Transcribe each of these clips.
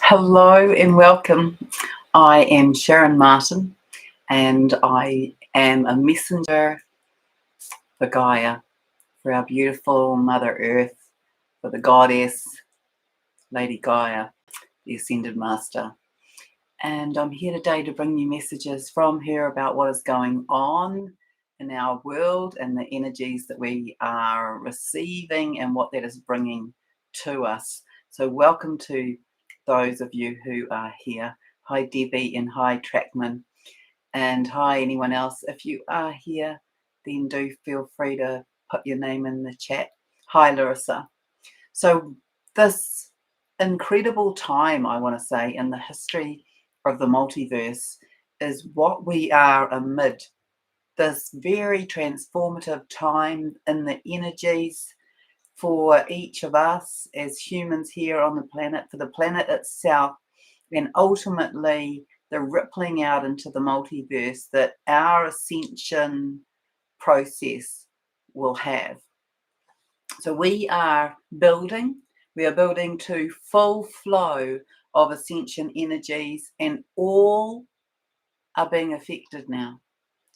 Hello and welcome. I am Sharon Martin and I am a messenger for Gaia, for our beautiful Mother Earth, for the goddess, Lady Gaia, the Ascended Master. And I'm here today to bring you messages from her about what is going on in our world and the energies that we are receiving and what that is bringing to us. So welcome to those of you who are here. Hi Debbie and hi Trackman, and hi anyone else. If you are here, then do feel free to put your name in the chat. Hi Larissa. So this incredible time, I want to say, in the history of the multiverse is what we are amid, this very transformative time in the energies for each of us as humans here on the planet, for the planet itself, and ultimately the rippling out into the multiverse that our ascension process will have. So we are building to full flow of ascension energies, and all are being affected now.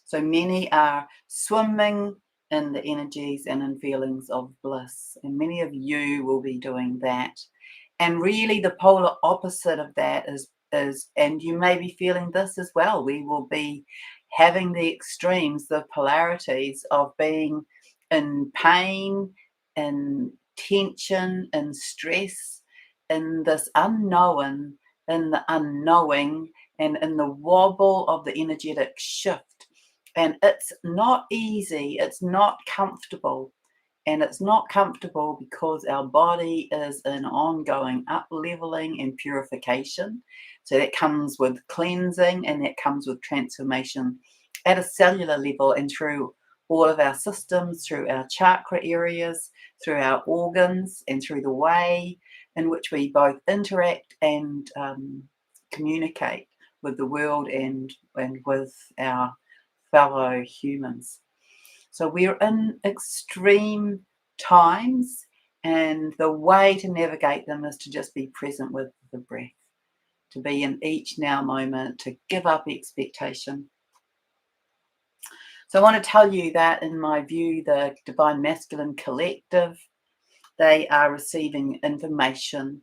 So many are swimming in the energies and in feelings of bliss, and many of you will be doing that. And really the polar opposite of that is and you may be feeling this as well, we will be having the extremes, the polarities of being in pain, in tension, in stress, in this unknown, in the unknowing, and in the wobble of the energetic shift. And it's not easy, it's not comfortable. And it's not comfortable because our body is in ongoing up-leveling and purification. So that comes with cleansing, and that comes with transformation at a cellular level and through all of our systems, through our chakra areas, through our organs, and through the way in which we both interact and communicate with the world and with our fellow humans. So we're in extreme times, and the way to navigate them is to just be present with the breath, to be in each now moment, to give up expectation. So I want to tell you that in my view, the Divine Masculine Collective, they are receiving information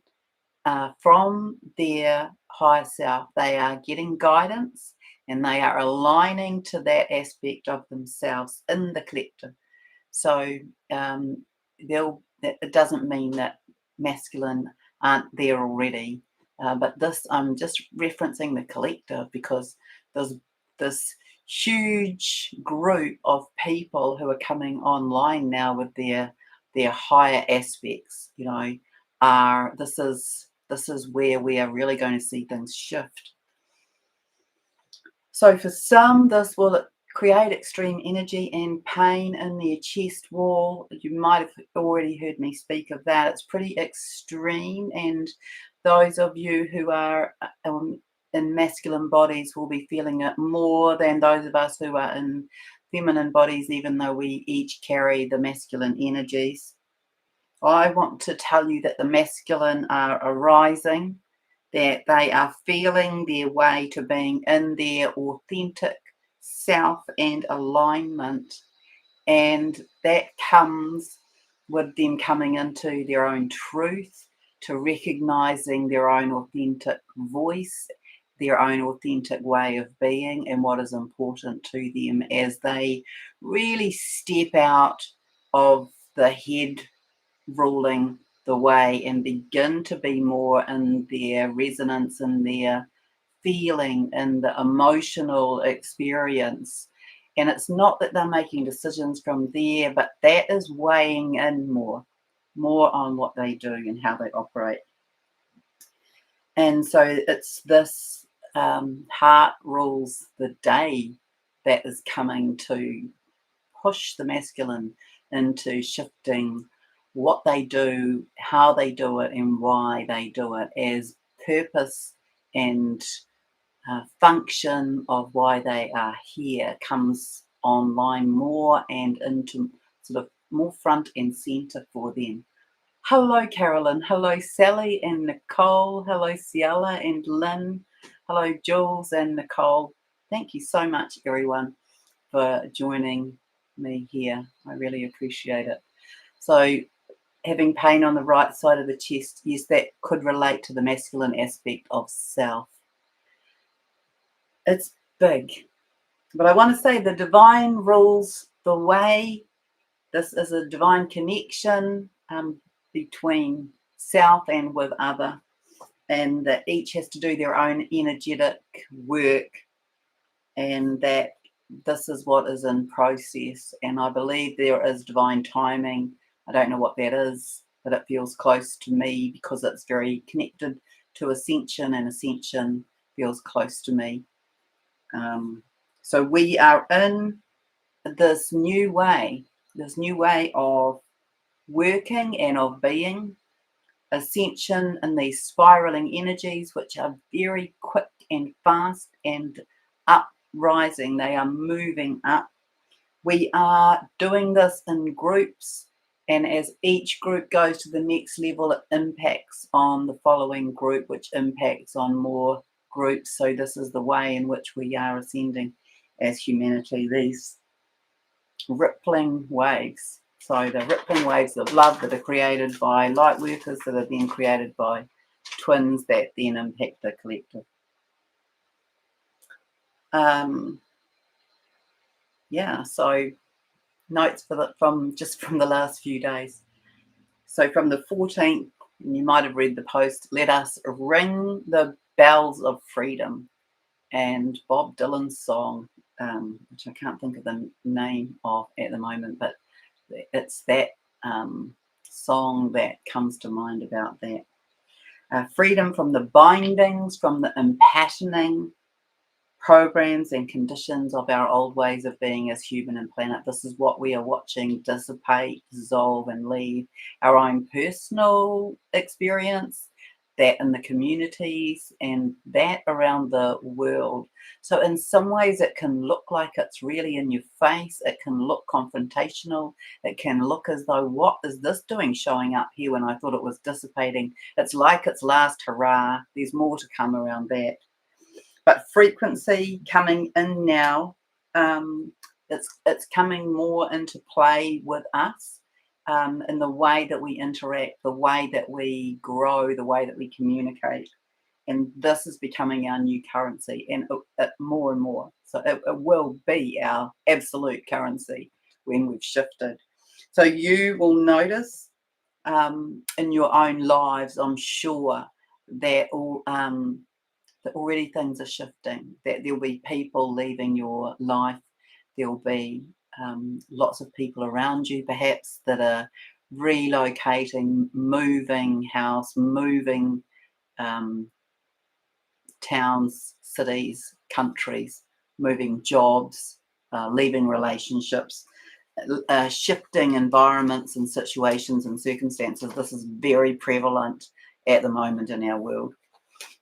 from their higher self. They are getting guidance, and they are aligning to that aspect of themselves in the collective. So it doesn't mean that masculine aren't there already, but this, I'm just referencing the collective because there's this huge group of people who are coming online now with their higher aspects. You know, this is where we are really going to see things shift. So for some, this will create extreme energy and pain in their chest wall. You might have already heard me speak of that. It's pretty extreme, and those of you who are in masculine bodies will be feeling it more than those of us who are in feminine bodies, even though we each carry the masculine energies. I want to tell you that the masculine are arising, that they are feeling their way to being in their authentic self and alignment, and that comes with them coming into their own truth, to recognizing their own authentic voice, their own authentic way of being, and what is important to them as they really step out of the head ruling the way and begin to be more in their resonance, in their feeling, in the emotional experience. And it's not that they're making decisions from there, but that is weighing in more on what they do and how they operate. And so it's this heart rules the day that is coming to push the masculine into shifting what they do, how they do it, and why they do it, as purpose and function of why they are here comes online more and into sort of more front and center for them. Hello, Carolyn. Hello, Sally and Nicole. Hello, Ciela and Lynn. Hello, Jules and Nicole. Thank you so much, everyone, for joining me here. I really appreciate it. So, having pain on the right side of the chest, yes, that could relate to the masculine aspect of self. It's big. But I want to say the divine rules the way. This is a divine connection between self and with other, and that each has to do their own energetic work, and that this is what is in process. And I believe there is divine timing. I don't know what that is, but it feels close to me because it's very connected to Ascension, and Ascension feels close to me. So we are in this new way of working and of being. Ascension and these spiraling energies, which are very quick and fast and uprising. They are moving up. We are doing this in groups, and as each group goes to the next level, it impacts on the following group, which impacts on more groups. So this is the way in which we are ascending as humanity, these rippling waves. So the rippling waves of love that are created by light workers, that are then created by twins, that then impact the collective. Yeah, so notes from the last few days. So from the 14th, and you might have read the post, let us ring the bells of freedom, and Bob Dylan's song, which I can't think of the name of at the moment, but it's that song that comes to mind about that. Freedom from the bindings, from the impassioning programs and conditions of our old ways of being as human and planet. This is what we are watching dissipate, dissolve, and leave. Our own personal experience, that in the communities, and that around the world. So in some ways it can look like it's really in your face. It can look confrontational. It can look as though, what is this doing showing up here when I thought it was dissipating? It's like its last hurrah. There's more to come around that. But frequency coming in now, it's coming more into play with us, in the way that we interact, the way that we grow, the way that we communicate. And this is becoming our new currency, and it more and more. So it will be our absolute currency when we've shifted. So you will notice in your own lives, I'm sure, that all that already things are shifting, that there'll be people leaving your life, there'll be lots of people around you perhaps that are relocating, moving house, moving towns, cities, countries, moving jobs, leaving relationships, shifting environments and situations and circumstances. This is very prevalent at the moment in our world.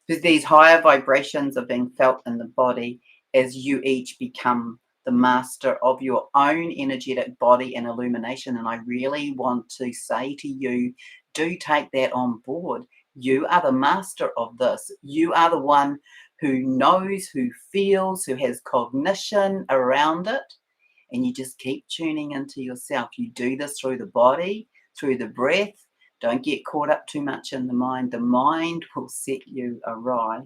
Because these higher vibrations are being felt in the body as you each become the master of your own energetic body and illumination. And I really want to say to you, do take that on board. You are the master of this. You are the one who knows, who feels, who has cognition around it. And you just keep tuning into yourself. You do this through the body, through the breath. Don't get caught up too much in the mind. The mind will set you awry.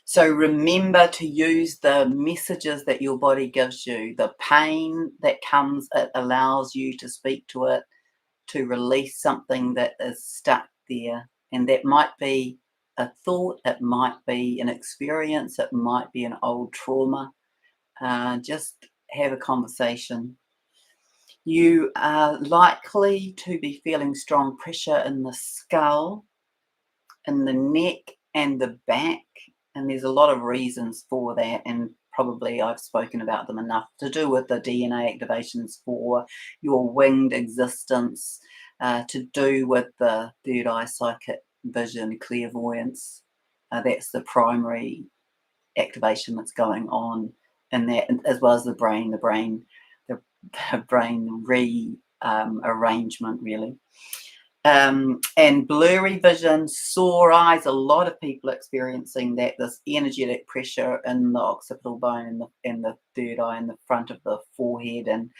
So remember to use the messages that your body gives you. The pain that comes, it allows you to speak to it, to release something that is stuck there. And that might be a thought, it might be an experience, it might be an old trauma. Just have a conversation. You are likely to be feeling strong pressure in the skull, in the neck and the back. And there's a lot of reasons for that, and probably I've spoken about them enough, to do with the DNA activations for your winged existence, to do with the third eye, psychic vision, clairvoyance. That's the primary activation that's going on in that, as well as the brain rearrangement, really. And blurry vision, sore eyes. A lot of people experiencing that, this energetic pressure in the occipital bone and the third eye in the front of the forehead and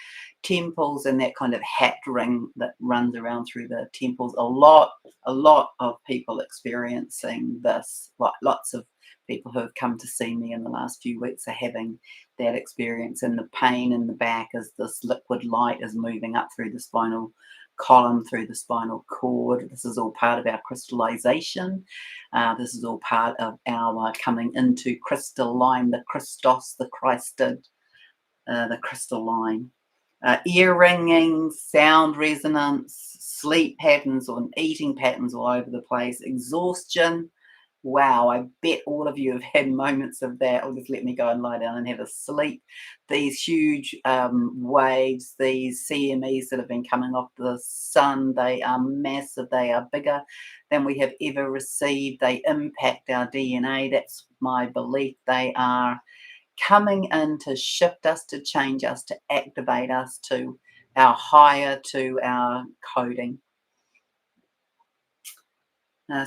temples, and that kind of hat ring that runs around through the temples. A lot of people experiencing this. Lots of people who have come to see me in the last few weeks are having that experience, and the pain in the back as this liquid light is moving up through the spinal column, through the spinal cord. This is all part of our crystallization. This is all part of our coming into crystalline, the Christos, the Christed, the crystalline. Ear ringing, sound resonance, sleep patterns or eating patterns all over the place, exhaustion. Wow, I bet all of you have had moments of that. Or just let me go and lie down and have a sleep. These huge waves, these CMEs that have been coming off the sun, they are massive. They are bigger than we have ever received. They impact our DNA. That's my belief. They are coming in to shift us, to change us, to activate us to our higher, to our coding.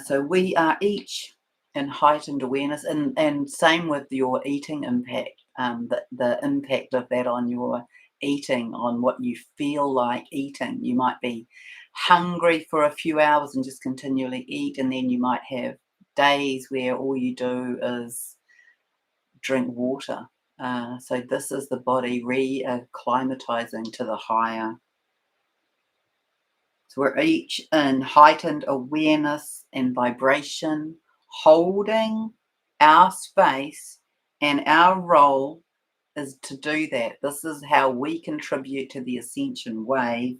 So we are each in heightened awareness, and same with your eating impact, the impact of that on your eating, on what you feel like eating. You might be hungry for a few hours and just continually eat, and then you might have days where all you do is drink water. So this is the body re-acclimatizing to the higher. So we're each in heightened awareness and vibration, holding our space, and our role is to do that. This is how we contribute to the ascension wave,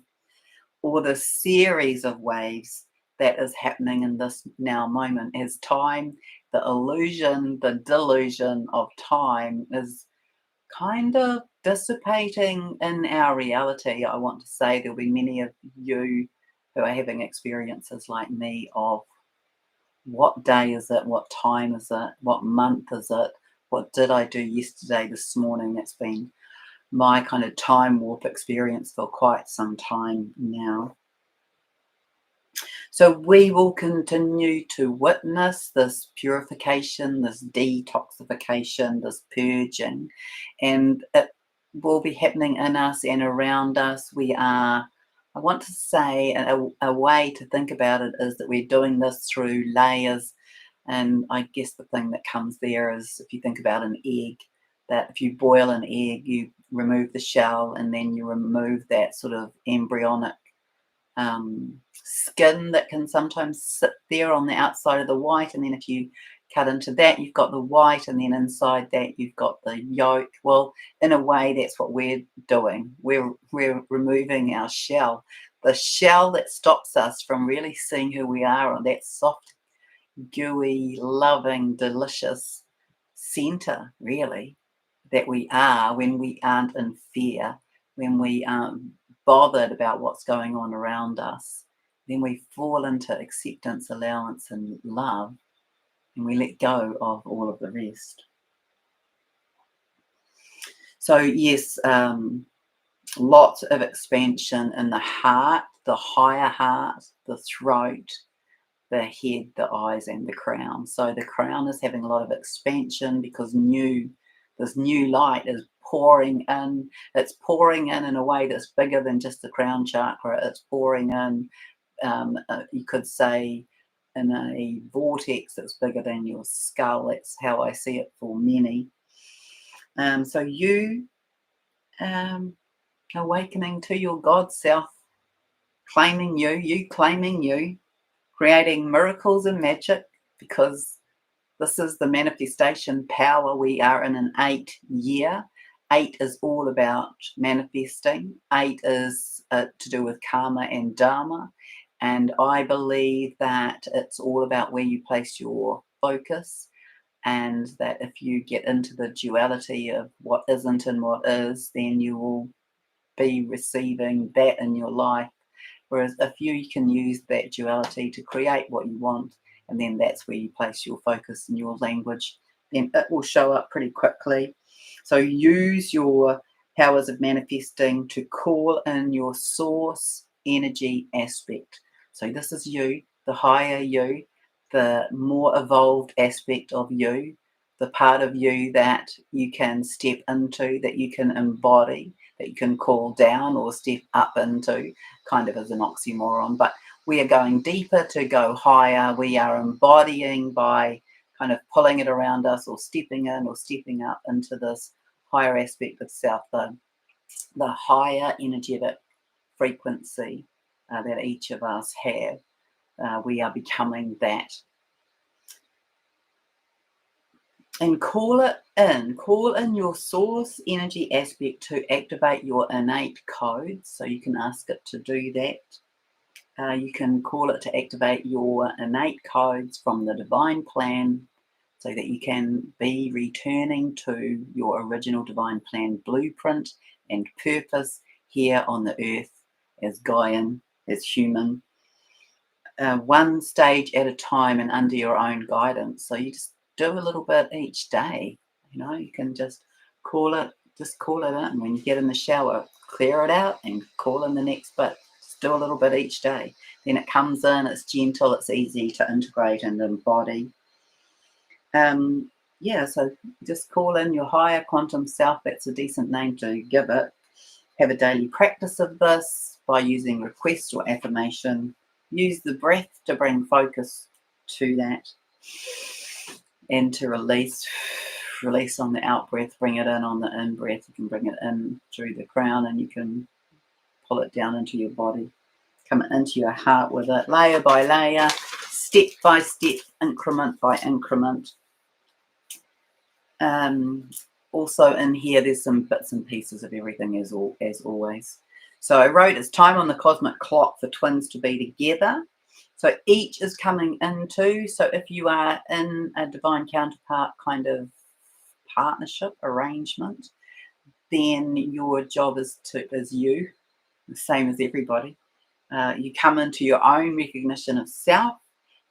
or the series of waves that is happening in this now moment. As time, the illusion, the delusion of time is kind of dissipating in our reality. I want to say there'll be many of you who are having experiences like me of what day is it, what time is it, what month is it, what did I do yesterday, this morning. That's been my kind of time warp experience for quite some time now. So we will continue to witness this purification, this detoxification, this purging, and it will be happening in us and around us. We are, I want to say, a way to think about it is that we're doing this through layers. And I guess the thing that comes there is, if you think about an egg, that if you boil an egg, you remove the shell and then you remove that sort of embryonic skin that can sometimes sit there on the outside of the white, and then if you cut into that, you've got the white, and then inside that you've got the yolk. Well, in a way, that's what we're doing. We're removing our shell, the shell that stops us from really seeing who we are on that soft, gooey, loving, delicious center, really, that we are when we aren't in fear, when we aren't bothered about what's going on around us. Then we fall into acceptance, allowance, and love, and we let go of all of the rest. So yes, lots of expansion in the heart, the higher heart, the throat, the head, the eyes, and the crown. So the crown is having a lot of expansion because this new light is pouring in. It's pouring in a way that's bigger than just the crown chakra. It's pouring in, you could say, in a vortex that's bigger than your skull. That's how I see it for many. So you awakening to your God self, claiming you claiming you, creating miracles and magic, because this is the manifestation power. We are in an 8 year. 8 is all about manifesting. 8 is to do with karma and dharma. And I believe that it's all about where you place your focus, and that if you get into the duality of what isn't and what is, then you will be receiving that in your life. Whereas if you can use that duality to create what you want, and then that's where you place your focus and your language, then it will show up pretty quickly. So use your powers of manifesting to call in your source energy aspect. So this is you, the higher you, the more evolved aspect of you, the part of you that you can step into, that you can embody, that you can call down or step up into, kind of as an oxymoron. But we are going deeper to go higher. We are embodying by kind of pulling it around us or stepping in or stepping up into this higher aspect of self, the higher energetic frequency that each of us have. We are becoming that. And call in your source energy aspect to activate your innate codes. So you can ask it to do that. You can call it to activate your innate codes from the divine plan so that you can be returning to your original divine plan blueprint and purpose here on the earth as Gaian, as human, one stage at a time and under your own guidance. So you just do a little bit each day. You can just call it in. When you get in the shower, clear it out and call in the next bit. Just do a little bit each day. Then it comes in, it's gentle, it's easy to integrate and embody. So just call in your higher quantum self. That's a decent name to give it. Have a daily practice of this by using request or affirmation. Use the breath to bring focus to that and to release on the out breath, bring it in on the in breath. You can bring it in through the crown and you can pull it down into your body, come into your heart with it, layer by layer, step by step, increment by increment. Also in here, there's some bits and pieces of everything as always. So I wrote, it's time on the cosmic clock for twins to be together. So each is coming into, so if you are in a divine counterpart kind of partnership arrangement, then your job is you, the same as everybody. You come into your own recognition of self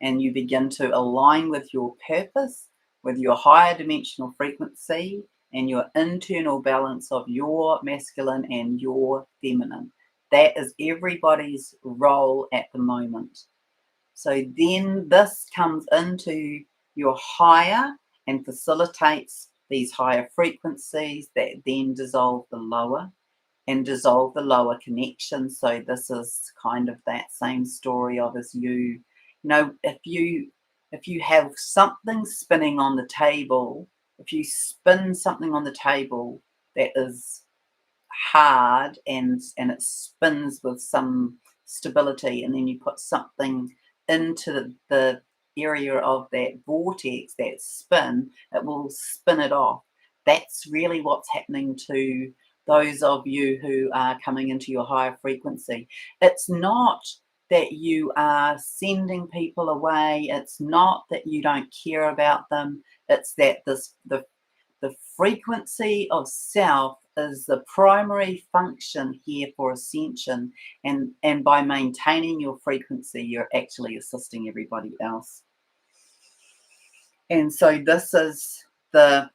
and you begin to align with your purpose, with your higher dimensional frequency and your internal balance of your masculine and your feminine. That is everybody's role at the moment. So then this comes into your higher and facilitates these higher frequencies that then dissolve the lower connection. So this is kind of that same story of as if you have something spinning on the table, if you spin something on the table that is hard and it spins with some stability, and then you put something into the area of that vortex, that spin, it will spin it off. That's really what's happening to those of you who are coming into your higher frequency. It's not that you are sending people away. It's not that you don't care about them. It's that the frequency of self is the primary function here for ascension, and by maintaining your frequency, you're actually assisting everybody else. And so this is the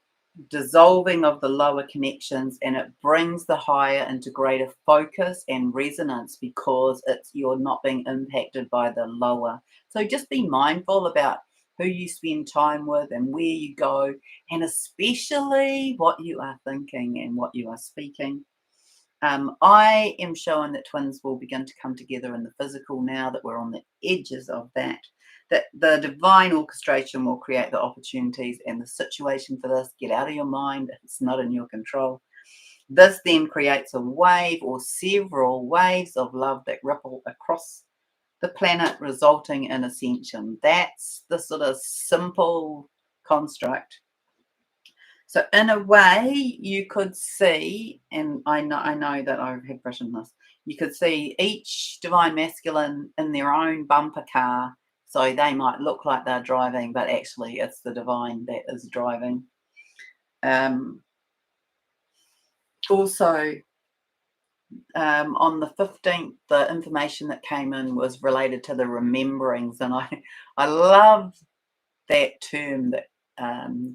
dissolving of the lower connections, and it brings the higher into greater focus and resonance because you're not being impacted by the lower. So just be mindful about who you spend time with and where you go, and especially what you are thinking and what you are speaking. I am showing that twins will begin to come together in the physical now that we're on the edges of that the divine orchestration will create the opportunities and the situation for this. Get out of your mind if it's not in your control. This then creates a wave or several waves of love that ripple across the planet, resulting in ascension. That's the sort of simple construct. So in a way, you could see, and I know that I have written this, you could see each divine masculine in their own bumper car. So they might look like they're driving, but actually it's the divine that is driving. Also, on the 15th, the information that came in was related to the rememberings, and I love that term that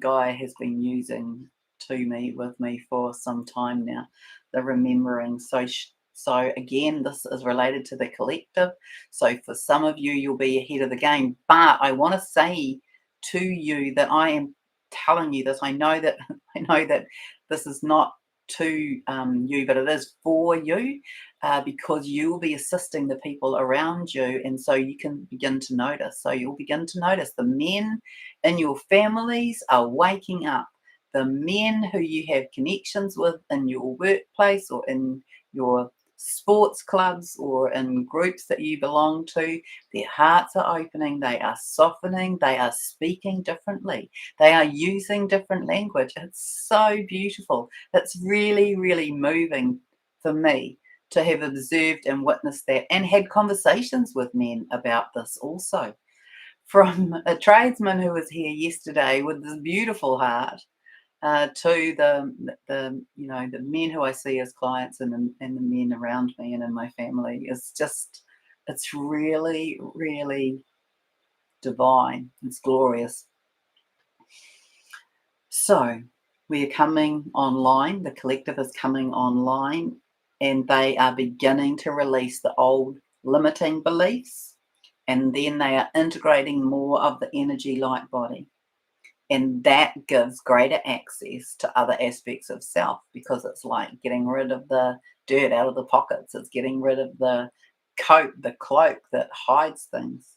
Guy has been using with me for some time now, the remembering. So So again, this is related to the collective. So for some of you, you'll be ahead of the game. But I want to say to you that I am telling you this. I know that I know that this is not to you, but it is for you, because you will be assisting the people around you, and so you can begin to notice. So you'll begin to notice the men in your families are waking up. The men who you have connections with in your workplace or in your sports clubs or in groups that you belong to, their hearts are opening, they are softening, they are speaking differently, they are using different language. It's so beautiful. It's really, really moving for me to have observed and witnessed that and had conversations with men about this also. From a tradesman who was here yesterday with this beautiful heart, to the men who I see as clients and the men around me and in my family, is just, it's really, really divine. It's glorious. So we are coming online. The collective is coming online, and they are beginning to release the old limiting beliefs, and then they are integrating more of the energy light body. And that gives greater access to other aspects of self, because it's like getting rid of the dirt out of the pockets. It's getting rid of the coat, the cloak that hides things.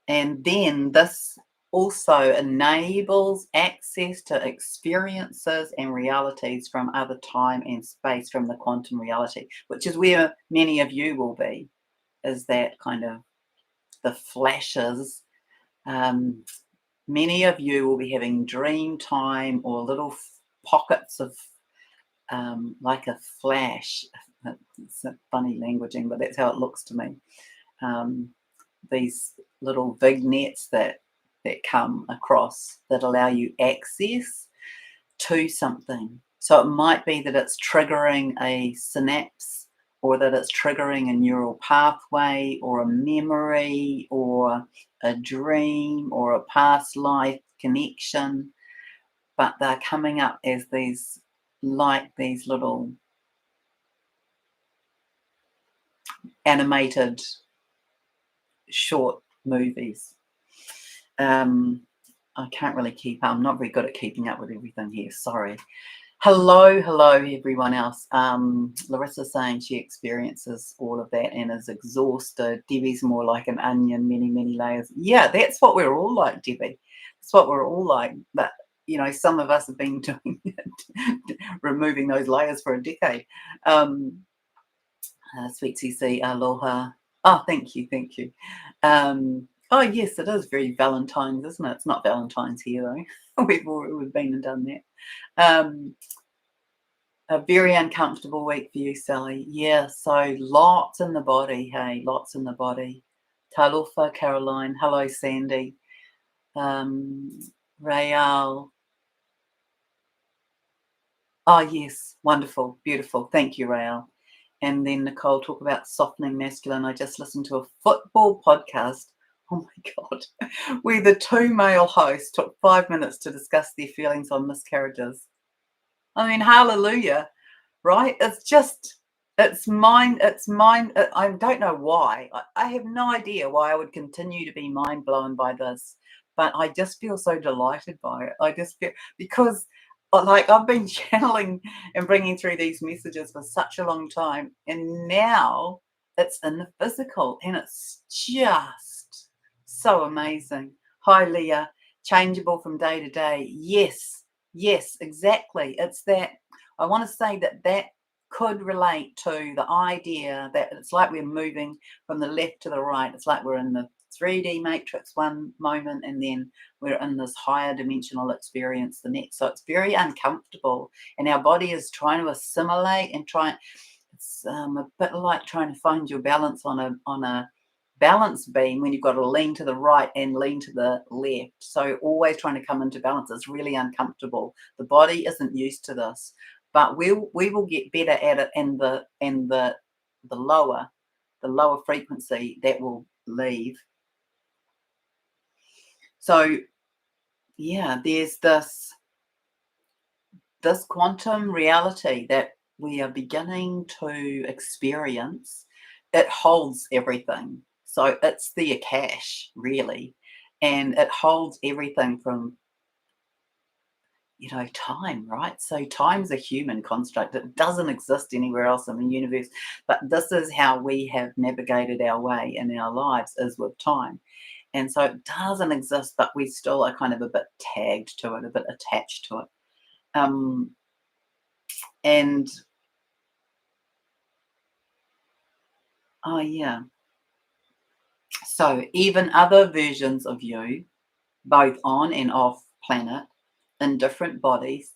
And then this also enables access to experiences and realities from other time and space, from the quantum reality, which is where many of you will be, is that kind of the flashes. Many of you will be having dream time or little pockets of like a flash. It's a funny languaging, but that's how it looks to me. These little vignettes that come across that allow you access to something. So it might be that it's triggering a synapse, or that it's triggering a neural pathway, or a memory, or a dream, or a past life connection. But they're coming up as these little animated short movies. I can't really keep up. I'm not very good at keeping up with everything here. Sorry. Hello, everyone else. Larissa's saying she experiences all of that and is exhausted. Debbie's more like an onion, many, many layers. Yeah, that's what we're all like, Debbie. That's what we're all like. But, some of us have been doing it, removing those layers for a decade. Sweet CC, aloha. Oh, thank you. Oh, yes, it is very Valentine's, isn't it? It's not Valentine's here, though. We've been and done that. A very uncomfortable week for you, Sally. Yeah, so lots in the body, hey, lots in the body. Talofa, Caroline. Hello, Sandy. Rael. Oh, yes, wonderful, beautiful. Thank you, Rael. And then Nicole, talk about softening masculine. I just listened to a football podcast. Oh my God. Where the two male hosts took 5 minutes to discuss their feelings on miscarriages. I mean, hallelujah, right? It's mind. I don't know why. I have no idea why I would continue to be mind blown by this, but I just feel so delighted by it. I just feel, because like I've been channeling and bringing through these messages for such a long time, and now it's in the physical, and it's just so amazing. Hi, Leah. Changeable from day to day. Yes, exactly. It's that. I want to say that could relate to the idea that it's like we're moving from the left to the right. It's like we're in the 3D matrix one moment, and then we're in this higher dimensional experience the next. So it's very uncomfortable, and our body is trying to assimilate and try. It's a bit like trying to find your balance on a balance beam when you've got to lean to the right and lean to the left. So always trying to come into balance is really uncomfortable. The body isn't used to this, but we will get better at it, and the lower frequency that will leave. So yeah, there's this quantum reality that we are beginning to experience, it holds everything. So it's the Akash, really. And it holds everything from, time, right? So time's a human construct. It doesn't exist anywhere else in the universe. But this is how we have navigated our way in our lives, is with time. And so it doesn't exist, but we still are kind of a bit tagged to it, a bit attached to it. Um, and oh yeah. So even other versions of you, both on and off planet, in different bodies,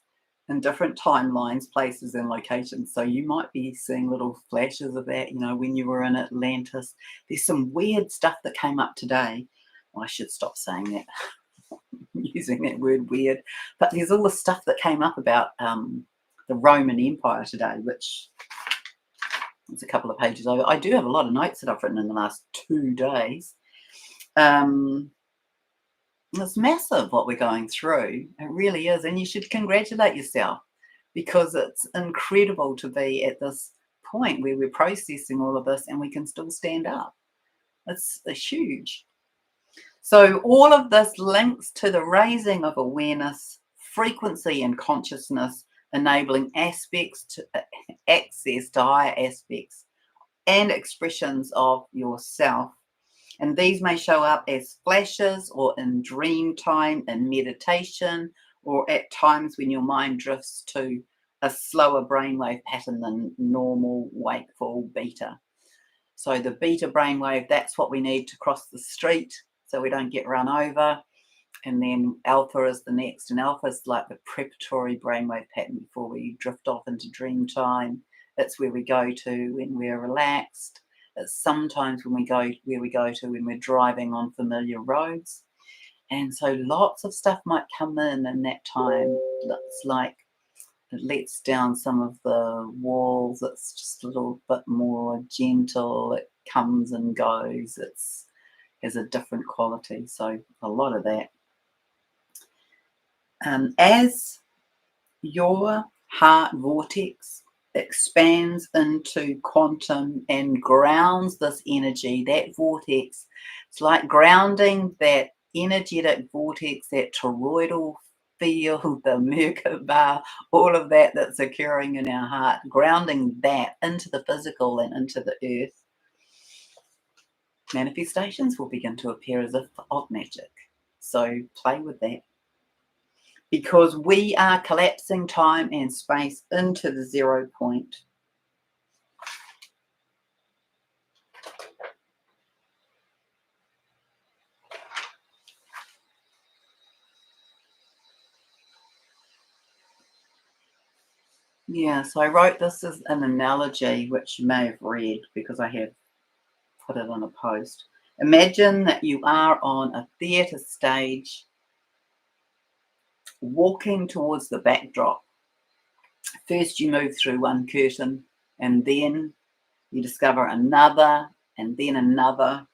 in different timelines, places, and locations. So you might be seeing little flashes of that, when you were in Atlantis. There's some weird stuff that came up today. Well, I should stop saying that, using that word weird. But there's all the stuff that came up about the Roman Empire today, which it's a couple of pages over. I do have a lot of notes that I've written in the last 2 days. It's massive what we're going through. It really is. And you should congratulate yourself, because it's incredible to be at this point where we're processing all of this and we can still stand up. It's huge. So all of this links to the raising of awareness, frequency, and consciousness, enabling aspects to access to higher aspects and expressions of yourself. And these may show up as flashes, or in dream time, in meditation, or at times when your mind drifts to a slower brainwave pattern than normal wakeful beta. So the beta brainwave, that's what we need to cross the street so we don't get run over. And then alpha is the next, and alpha is like the preparatory brainwave pattern before we drift off into dream time. It's where we go to when we're relaxed. It's sometimes when we go to when we're driving on familiar roads. And so lots of stuff might come in that time. It's like it lets down some of the walls. It's just a little bit more gentle. It comes and goes. It's has a different quality. So a lot of that. As your heart vortex expands into quantum and grounds this energy, that vortex, it's like grounding that energetic vortex, that toroidal field, the Merkaba, all of that that's occurring in our heart, grounding that into the physical and into the earth. Manifestations will begin to appear as if of magic. So play with that. Because we are collapsing time and space into the 0 point. Yeah, so I wrote this as an analogy, which you may have read because I have put it on a post. Imagine that you are on a theatre stage, walking towards the backdrop. First you move through one curtain, and then you discover another, and then another,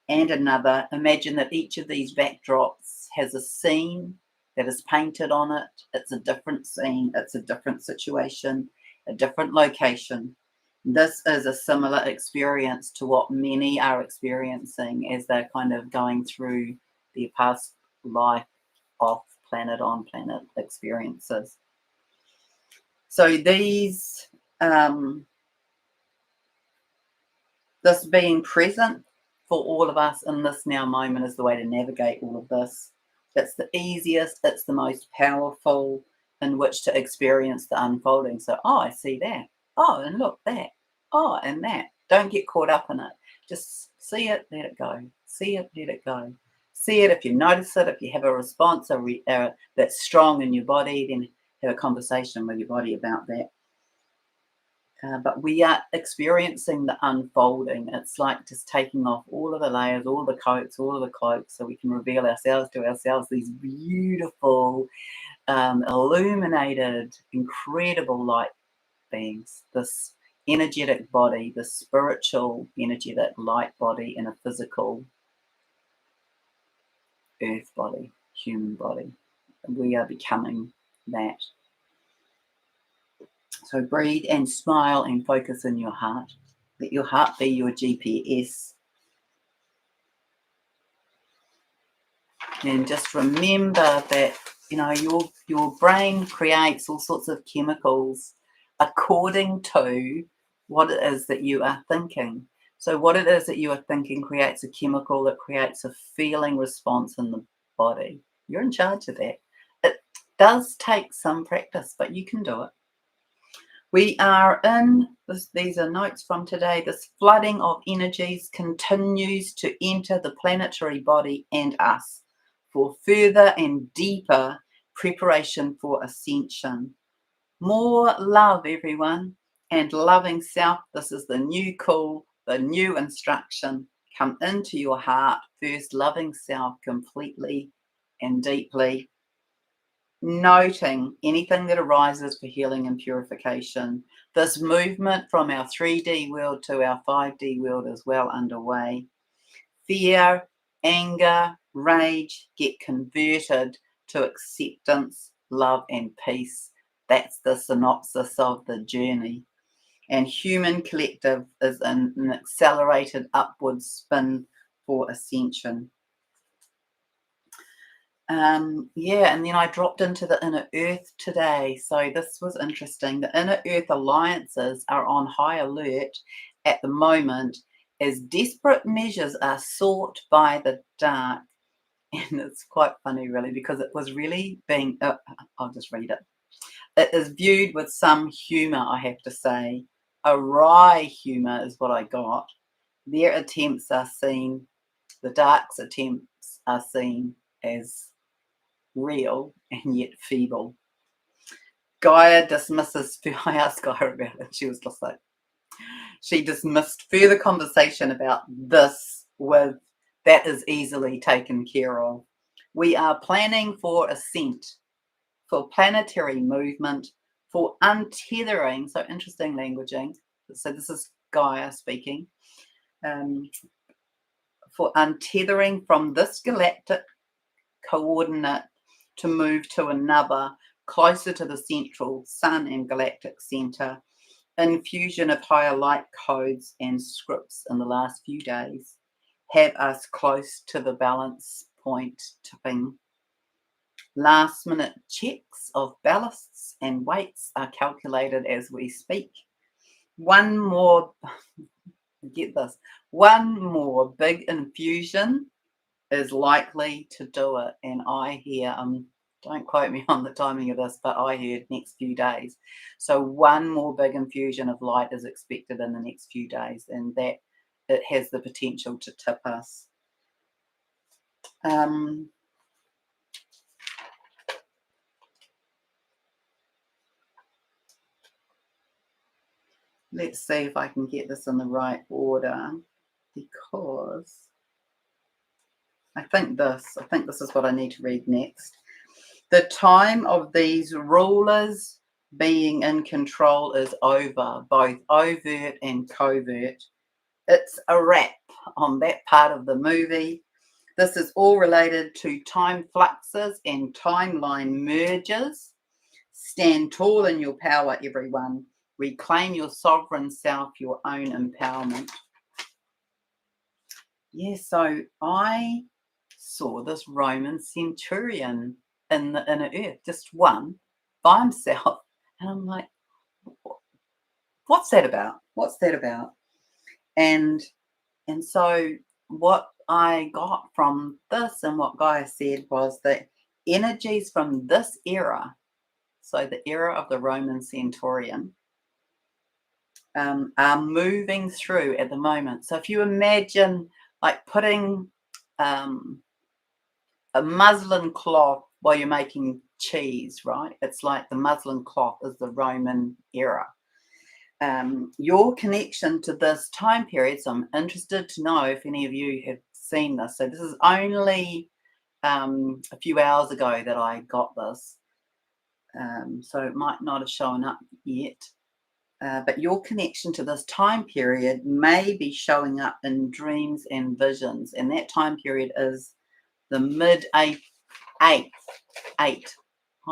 and another. Imagine that each of these backdrops has a scene that is painted on it. It's a different scene, it's a different situation, a different location. This is a similar experience to what many are experiencing as they're kind of going through their past life off planet, on planet experiences. So these, this being present for all of us in this now moment is the way to navigate all of this. It's the easiest, it's the most powerful in which to experience the unfolding. So, oh, I see that. Oh, and look, that. Oh, and that. Don't get caught up in it. Just see it, let it go. See it, let it go. See it. If you notice it, if you have a response that's strong in your body, then have a conversation with your body about that. But we are experiencing the unfolding. It's like just taking off all of the layers, all the coats, all of the cloaks, so we can reveal ourselves to ourselves, these beautiful, illuminated, incredible light beings, this energetic body, the spiritual, energetic light body in a physical earth body, human body. We are becoming that. So breathe and smile and focus in your heart. Let your heart be your GPS. And just remember that, you know, your brain creates all sorts of chemicals according to what it is that you are thinking. So what it is that you are thinking creates a chemical that creates a feeling response in the body. You're in charge of that. It does take some practice, but you can do it. We are in, these are notes from today, this flooding of energies continues to enter the planetary body and us for further and deeper preparation for ascension. More love, everyone, and loving self. This is the new call, the new instruction. Come into your heart, first loving self completely and deeply, noting anything that arises for healing and purification. This movement from our 3D world to our 5D world is well underway. Fear, anger, rage get converted to acceptance, love, and peace. That's the synopsis of the journey. And human collective is in an accelerated upward spin for ascension. Yeah, and then I dropped into the inner earth today. So this was interesting. The inner earth alliances are on high alert at the moment as desperate measures are sought by the dark. And it's quite funny, really, because it was really being, I'll just read it. It is viewed with some humour, I have to say. A wry humour is what I got. Their attempts are seen, the dark's attempts are seen as real and yet feeble. Gaia dismisses, I asked Gaia about it, she was just like, she dismissed further conversation about this with that is easily taken care of. We are planning for ascent, for planetary movement, for untethering, so interesting languaging. So this is Gaia speaking. For untethering from this galactic coordinate to move to another closer to the central sun and galactic center. Infusion of higher light codes and scripts in the last few days have us close to the balance point tipping. Last minute checks of ballasts and weights are calculated as we speak. One more, get this, one more big infusion is likely to do it. And I hear, don't quote me on the timing of this, but I heard next few days. So one more big infusion of light is expected in the next few days, and that it has the potential to tip us. Let's see if I can get this in the right order, because I think this is what I need to read next. The time of these rulers being in control is over, both overt and covert. It's a wrap on that part of the movie. This is all related to time fluxes and timeline mergers. Stand tall in your power, everyone. Reclaim your sovereign self, your own empowerment. Yeah, so I saw this Roman centurion in the inner earth, just one by himself. And I'm like, what's that about? What's that about? And so what I got from this and what Gaia said was that energies from this era, so the era of the Roman centurion, are moving through at the moment. So if you imagine like putting a muslin cloth while you're making cheese, right? It's like the muslin cloth is the Roman era. Your connection to this time period, so I'm interested to know if any of you have seen this. So this is only a few hours ago that I got this. So it might not have shown up yet. But your connection to this time period may be showing up in dreams and visions. And that time period is the mid-8th.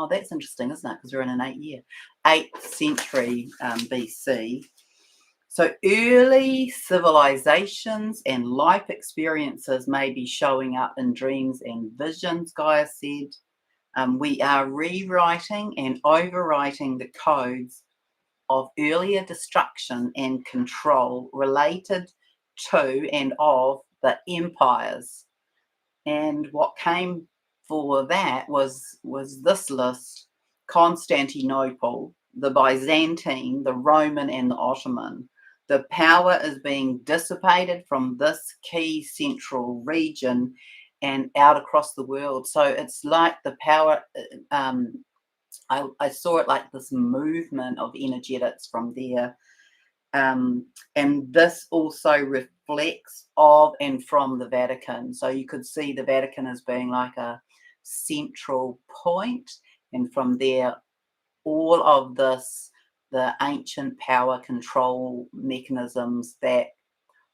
Oh, that's interesting, isn't it? Because we're in an 8th century BC. So early civilizations and life experiences may be showing up in dreams and visions, Gaia said. We are rewriting and overwriting the codes of earlier destruction and control related to and of the empires. And what came for that was this list: Constantinople, the Byzantine, the Roman, and the Ottoman. The power is being dissipated from this key central region and out across the world. So it's like the power, I saw it like this movement of energetics from there. And this also reflects of and from the Vatican. So you could see the Vatican as being like a central point, and from there, all of this, the ancient power control mechanisms, that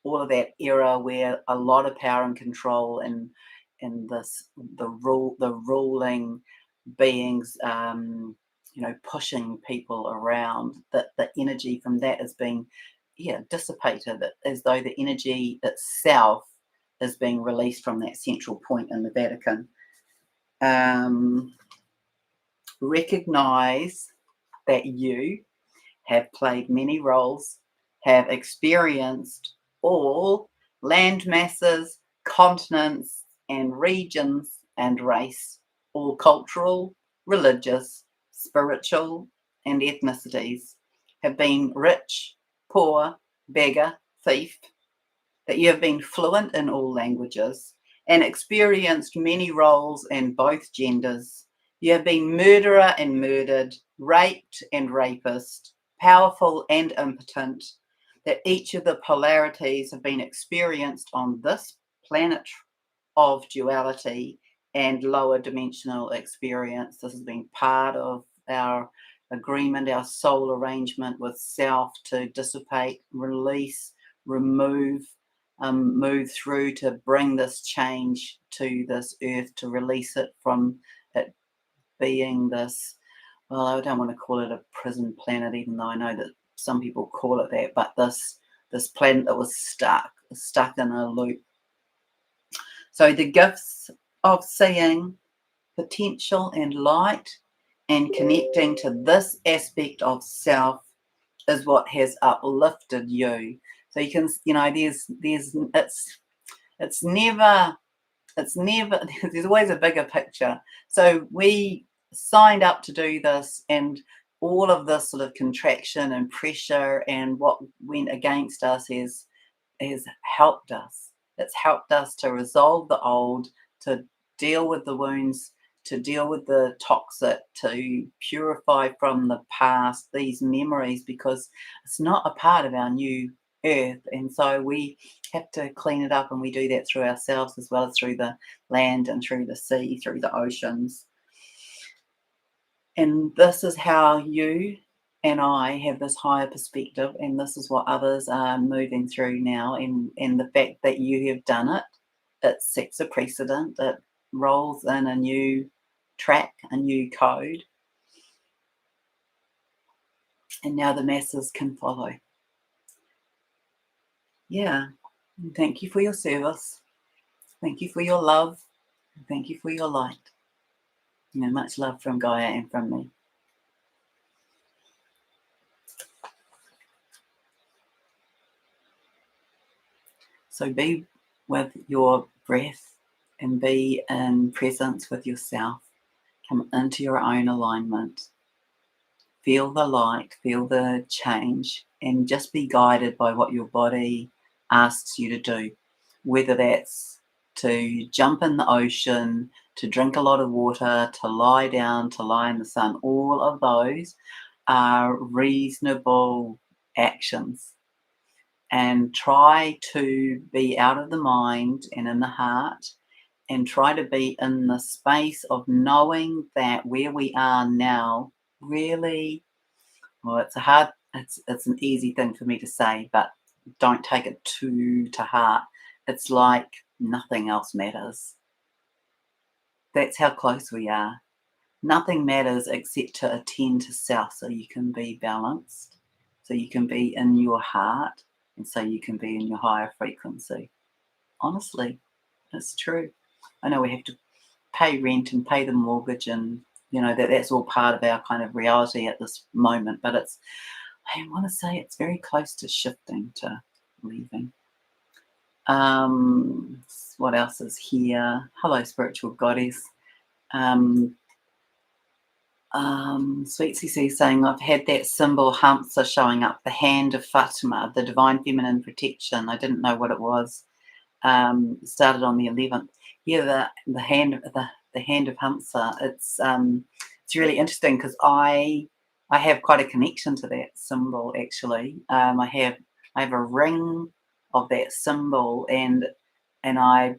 all of that era where a lot of power and control and this the ruling beings, pushing people around, that the energy from that is being dissipated, as though the energy itself is being released from that central point in the Vatican. Recognize that you have played many roles, have experienced all land masses, continents, and regions and race, all cultural, religious, spiritual, and ethnicities, have been rich, poor, beggar, thief, that you have been fluent in all languages and experienced many roles and both genders. You have been murderer and murdered, raped and rapist, powerful and impotent, that each of the polarities have been experienced on this planet of duality and lower dimensional experience. This has been part of our agreement, our soul arrangement with self, to dissipate, release, remove, move through, to bring this change to this earth, to release it from it being this, well, I don't want to call it a prison planet, even though I know that some people call it that, but this planet that was stuck in a loop. So the gifts of seeing potential and light and connecting to this aspect of self is what has uplifted you. So you can, it's never, there's always a bigger picture. So we signed up to do this, and all of this sort of contraction and pressure and what went against us has helped us. It's helped us to resolve the old, to deal with the wounds, to deal with the toxic, to purify from the past these memories, because it's not a part of our new earth. And so we have to clean it up, and we do that through ourselves as well as through the land and through the sea, through the oceans. And this is how you and I have this higher perspective, and this is what others are moving through now. And the fact that you have done it, it sets a precedent, it rolls in a new track, a new code. And now the masses can follow. Yeah. Thank you for your service. Thank you for your love. Thank you for your light. Much love from Gaia and from me. So be with your breath and be in presence with yourself. Come into your own alignment. Feel the light, feel the change, and just be guided by what your body asks you to do. Whether that's to jump in the ocean, to drink a lot of water, to lie down, to lie in the sun, all of those are reasonable actions. And try to be out of the mind and in the heart, and try to be in the space of knowing that where we are now really, well, it's an easy thing for me to say, but don't take it too to heart. It's like nothing else matters. That's how close we are. Nothing matters except to attend to self so you can be balanced, so you can be in your heart, and so you can be in your higher frequency. Honestly, it's true. I know we have to pay rent and pay the mortgage, and that's all part of our kind of reality at this moment, but I want to say it's very close to shifting, to leaving. What else is here? Hello, spiritual goddess. Sweet CC saying, I've had that symbol Hamsa showing up, the hand of Fatima, the divine feminine protection. I didn't know what it was. Started on the 11th. Yeah, the hand of Hamsa. It's really interesting because I have quite a connection to that symbol actually. I have a ring of that symbol, and I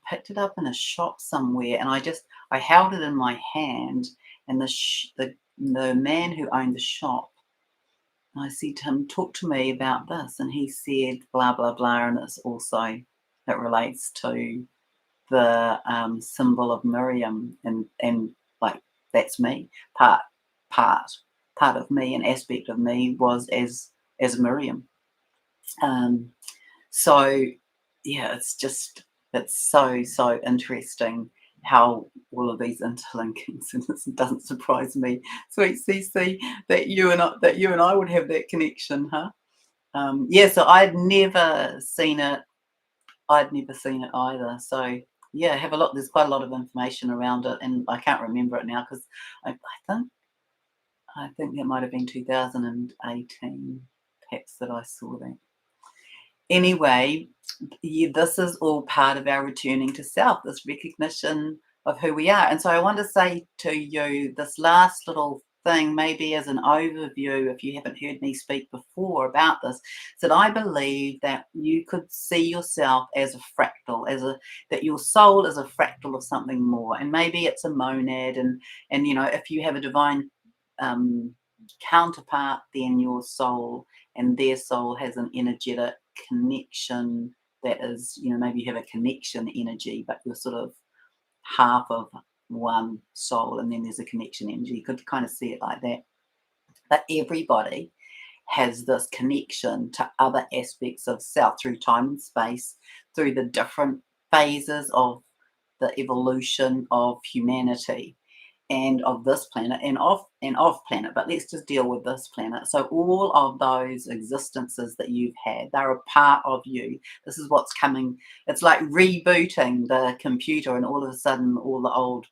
picked it up in a shop somewhere, and I held it in my hand, and the man who owned the shop, I said to him, talk to me about this, and he said blah blah blah, and it relates to the symbol of Miriam, and like that's me. Part of me, an aspect of me was as Miriam. So yeah, it's so interesting how all of these interlinkings, and it doesn't surprise me, sweet CC, that you and I would have that connection, huh? Yeah, so I'd never seen it either. So yeah, there's quite a lot of information around it, and I can't remember it now because I think that might have been 2018 perhaps that I saw that. Anyway, this is all part of our returning to self, this recognition of who we are. And so I want to say to you this last little thing, maybe as an overview, if you haven't heard me speak before about this, that I believe that you could see yourself as a fractal, that your soul is a fractal of something more. And maybe it's a monad, and if you have a divine counterpart, then your soul and their soul has an energetic connection that is, maybe you have a connection energy, but you're sort of half of one soul, and then there's a connection energy. You could kind of see it like that. But everybody has this connection to other aspects of self through time and space, through the different phases of the evolution of humanity and of this planet and off planet, but let's just deal with this planet. So all of those existences that you've had, they're a part of you. This is what's coming. It's like rebooting the computer, and all of a sudden all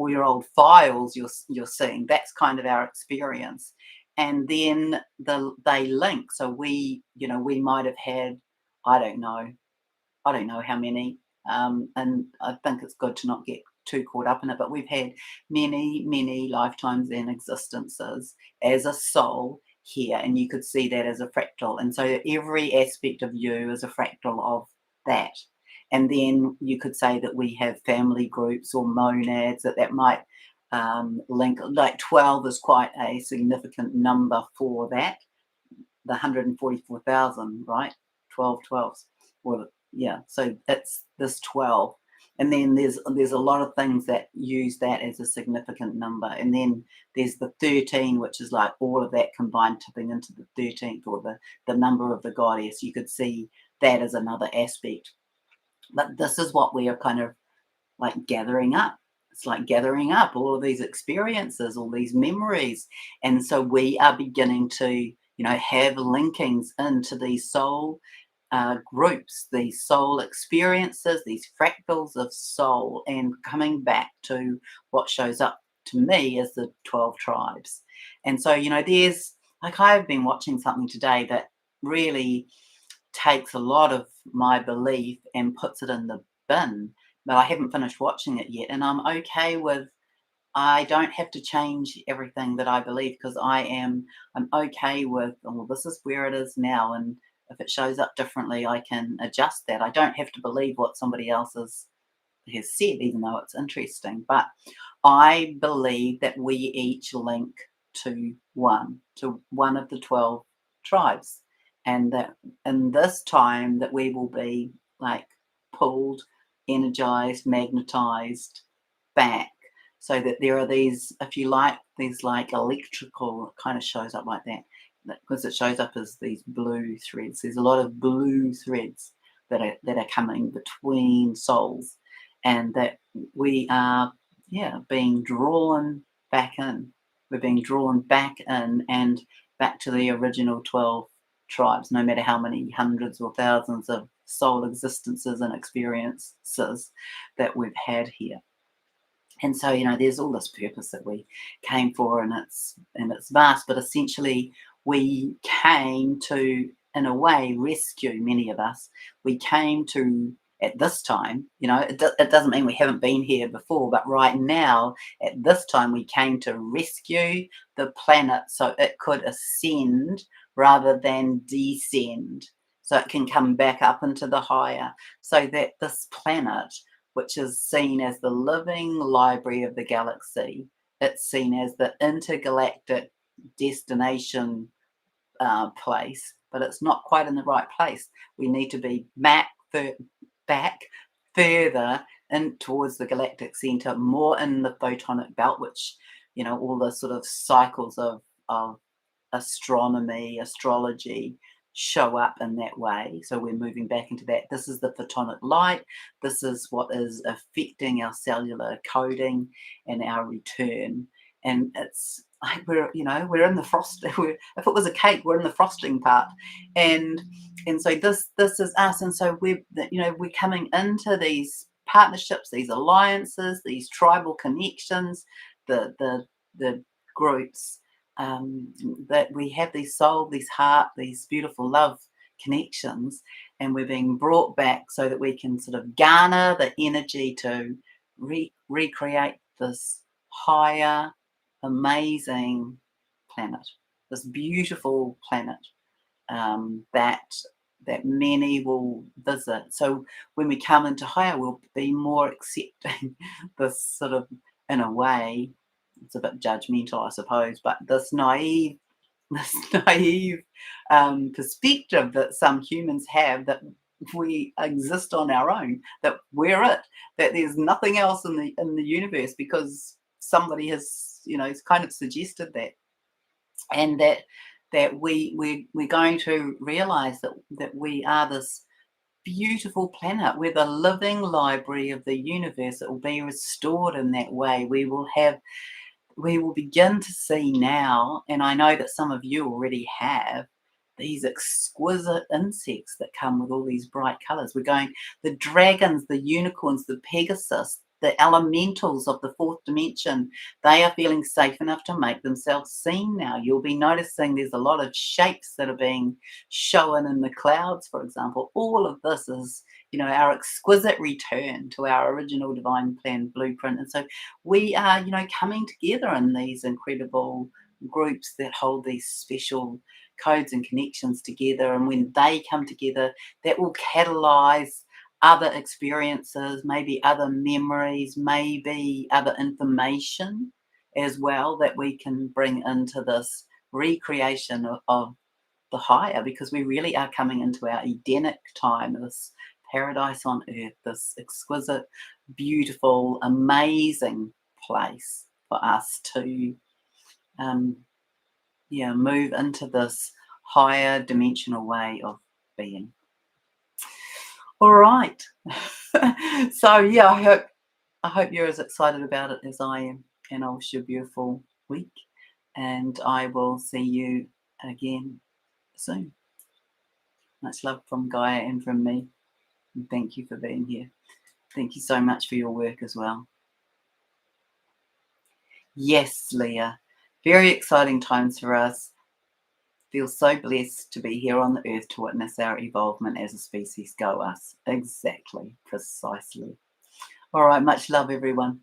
your old files you're seeing. That's kind of our experience. And then they link. So we might have had, I don't know how many, and I think it's good to not get too caught up in it, but we've had many lifetimes and existences as a soul here, and you could see that as a fractal. And so every aspect of you is a fractal of that. And then you could say that we have family groups or monads that might link. Like 12 is quite a significant number for that, the 144,000, right? 12 12s. Well, yeah, so it's this 12. And then there's a lot of things that use that as a significant number. And then there's the 13, which is like all of that combined, tipping into the 13th, or the number of the goddess. You could see that as another aspect. But this is what we are kind of like gathering up. It's like gathering up all of these experiences, all these memories. And so we are beginning to, have linkings into these soul groups, these soul experiences, these fractals of soul, and coming back to what shows up to me as the 12 tribes. And so, there's like, I've been watching something today that really takes a lot of my belief and puts it in the bin, but I haven't finished watching it yet. And I'm okay with, I don't have to change everything that I believe, because I'm okay with, well, this is where it is now, and if it shows up differently, I can adjust that. I don't have to believe what somebody else has said, even though it's interesting. But I believe that we each link to one of the 12 tribes, and that in this time that we will be like pulled, energized, magnetized back. So that there are these, if you like, these like electrical, it kind of shows up like that because it shows up as these blue threads. There's a lot of blue threads that are coming between souls, and that we are, yeah, being drawn back in. We're being drawn back in and back to the original 12 tribes, no matter how many hundreds or thousands of soul existences and experiences that we've had here. And so, there's all this purpose that we came for, and it's vast, but essentially we came to, in a way, rescue many of us. We came to, at this time, it doesn't mean we haven't been here before, but right now, at this time, we came to rescue the planet so it could ascend rather than descend. So it can come back up into the higher, so that this planet, which is seen as the living library of the galaxy. It's seen as the intergalactic destination place, but it's not quite in the right place. We need to be back further in towards the galactic center, more in the photonic belt, which, all the sort of cycles of astronomy, astrology show up in that way. So we're moving back into that. This is the photonic light. This is what is affecting our cellular coding and our return. And it's like we're in the frost. If it was a cake, we're in the frosting part. And so this is us. And so we're coming into these partnerships, these alliances, these tribal connections, the groups, that we have these soul, these heart, these beautiful love connections, and we're being brought back so that we can sort of garner the energy to recreate this higher, amazing planet, this beautiful planet, that many will visit. So when we come into higher, we'll be more accepting this sort of, in a way, it's a bit judgmental, I suppose, but this naive perspective that some humans have, that we exist on our own, that we're it, that there's nothing else in the universe, because somebody has, it's kind of suggested that, and that we're going to realize that we are this beautiful planet. We're the living library of the universe. It will be restored in that way. We will begin to see now, and I know that some of you already have, these exquisite insects that come with all these bright colours. We're going, the dragons, the unicorns, the Pegasus, the elementals of the fourth dimension, they are feeling safe enough to make themselves seen now. You'll be noticing there's a lot of shapes that are being shown in the clouds, for example. All of this is, our exquisite return to our original divine plan blueprint. And so we are, coming together in these incredible groups that hold these special codes and connections together. And when they come together, that will catalyze other experiences, maybe other memories, maybe other information as well, that we can bring into this recreation of the higher, because we really are coming into our Edenic time, this paradise on earth, this exquisite, beautiful, amazing place for us to move into this higher dimensional way of being. All right. So yeah, I hope you're as excited about it as I am, and I wish you a beautiful week, and I will see you again soon. Much love from Gaia and from me. And thank you for being here. Thank you so much for your work as well. Yes, Leah. Very exciting times for us. Feel so blessed to be here on the earth to witness our evolvement as a species go us. Exactly. Precisely. All right. Much love, everyone.